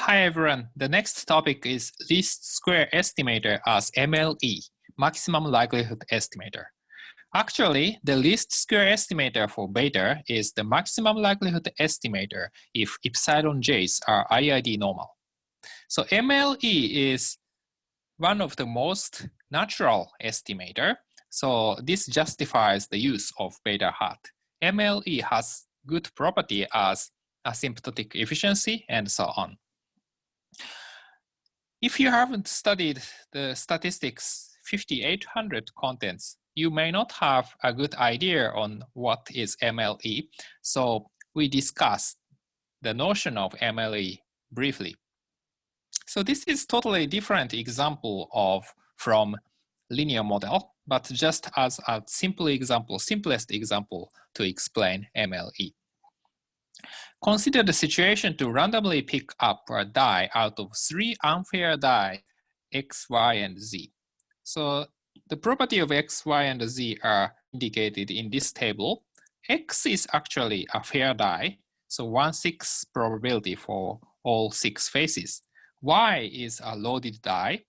Hi everyone, the next topic is least square estimator as MLE, maximum likelihood estimator. Actually, the least square estimator for beta is the maximum likelihood estimator if epsilon j's are IID normal. So MLE is one of the most natural estimator, so this justifies the use of beta hat. MLE has good property as asymptotic efficiency and so on. If you haven't studied the statistics 5800 contents, you may not have a good idea on what is MLE. So we discussed the notion of MLE briefly. So this is totally different example from linear model, but just as a simplest example to explain MLE. Consider the situation to randomly pick up a die out of 3 unfair die, x, y, and z. So the property of x, y, and z are indicated in this table. X is actually a fair die, so 1/6 probability for all 6 faces. Y is a loaded die.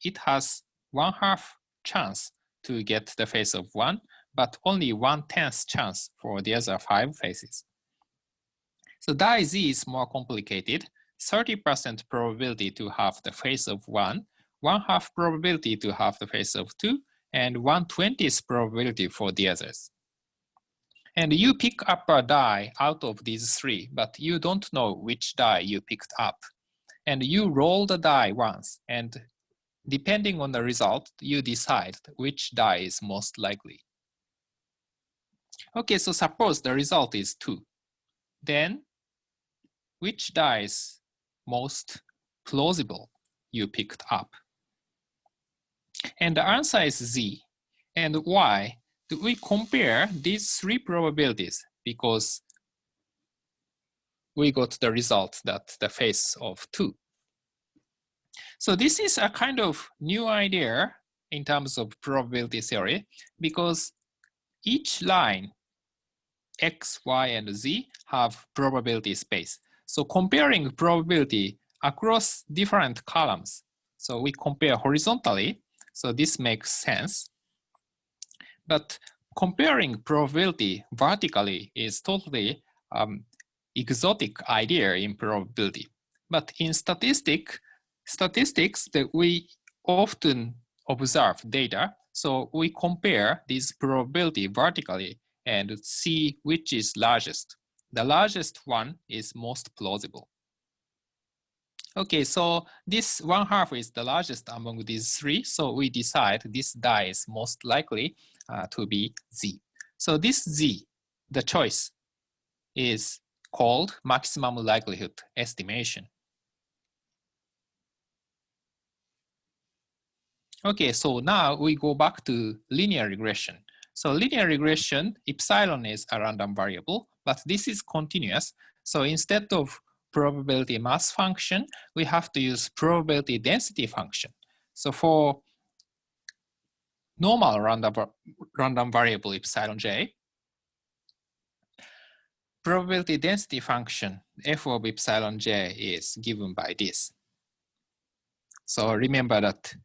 It has 1/2 chance to get the face of 1, but only 1/10 chance for the other 5 faces. So die Z is more complicated, 30% probability to have the face of 1, 1/2 probability to have the face of 2, and 1/20th probability for the others. And you pick up a die out of these 3, but you don't know which die you picked up. And you roll the die once, and depending on the result, you decide which die is most likely. Okay, so suppose the result is 2. Then which die is most plausible you picked up? And the answer is Z. And why? Do we compare these 3 probabilities? Because we got the result that the face of 2. So this is a kind of new idea in terms of probability theory, because each line, X, Y, and Z, have probability space. So comparing probability across different columns, so we compare horizontally, so this makes sense. But comparing probability vertically is totally exotic idea in probability. But in statistics that we often observe data, so we compare this probability vertically and see which is largest. The largest one is most plausible. Okay, so this 1/2 is the largest among these 3, so we decide this die is most likely to be Z. So this Z, the choice, is called maximum likelihood estimation. Okay, so now we go back to linear regression. So linear regression, epsilon is a random variable, but this is continuous. So instead of probability mass function, we have to use probability density function. So for normal random variable epsilon j, probability density function f of epsilon j is given by this. So remember that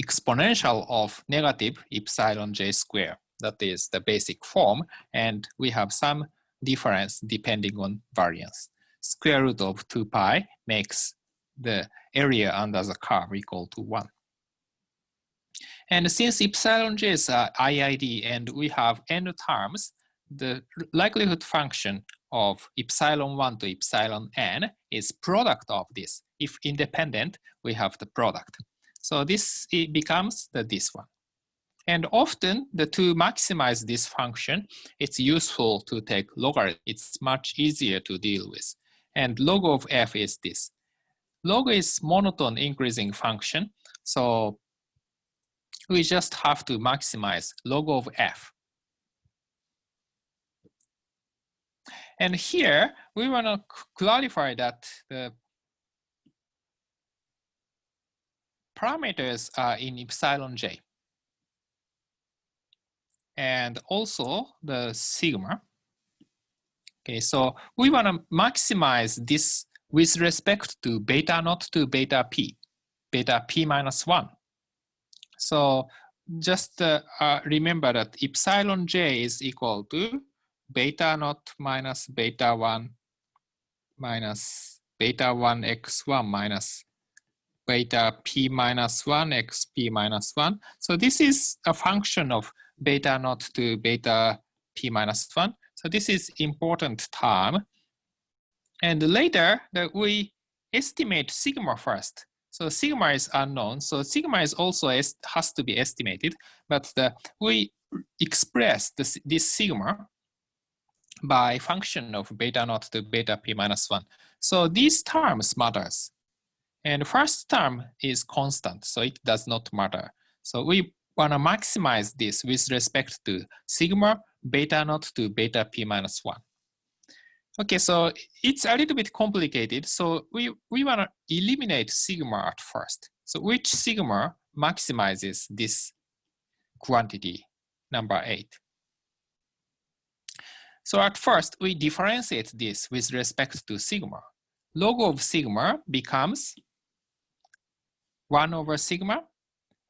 exponential of negative epsilon j square. That is the basic form, and we have some difference depending on variance. Square root of 2 pi makes the area under the curve equal to 1. And since epsilon j is IID and we have n terms, the likelihood function of epsilon 1 to epsilon n is product of this. If independent, we have the product. So this becomes this one. And often, to maximize this function, it's useful to take logarithm. It's much easier to deal with. And log of f is this. Log is monotone increasing function, so we just have to maximize log of f. And here, we want to clarify that the parameters are in epsilon j. And also the sigma. Okay, so we want to maximize this with respect to beta naught to beta p minus 1. So just remember that epsilon j is equal to beta naught minus beta 1 minus beta 1 x1 minus beta p minus 1 x p minus 1. So this is a function of beta naught to beta p minus 1. So this is important term. And later that we estimate sigma first. So sigma is unknown. So sigma is also has to be estimated, but we express this sigma by function of beta naught to beta p minus 1. So these terms matters. And first term is constant, so it does not matter. So we want to maximize this with respect to sigma beta naught to beta p minus 1. Okay, so it's a little bit complicated. So we want to eliminate sigma at first. So which sigma maximizes this quantity, number 8? So at first, we differentiate this with respect to sigma. Log of sigma becomes 1 over sigma,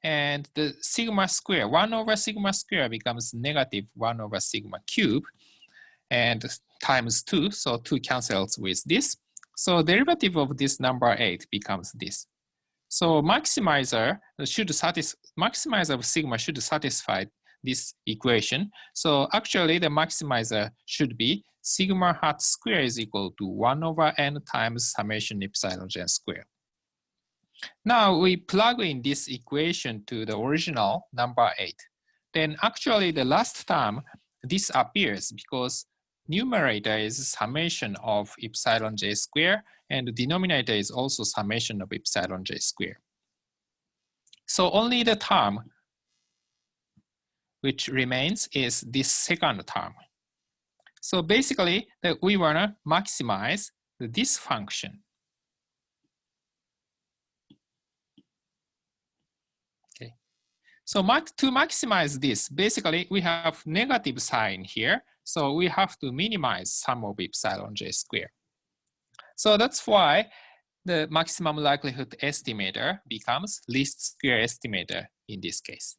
and the sigma square, 1 over sigma square becomes negative 1 over sigma cube, and times 2, so 2 cancels with this. So derivative of this number 8 becomes this. So maximizer of sigma should satisfy this equation. So actually the maximizer should be sigma hat square is equal to 1 over n times summation epsilon j square. Now we plug in this equation to the original number 8. Then actually the last term disappears because numerator is summation of epsilon j square and the denominator is also summation of epsilon j square. So only the term which remains is this second term. So basically we want to maximize this function. Okay. So to maximize this, basically we have negative sign here. So we have to minimize sum of epsilon j square. So that's why the maximum likelihood estimator becomes least square estimator in this case.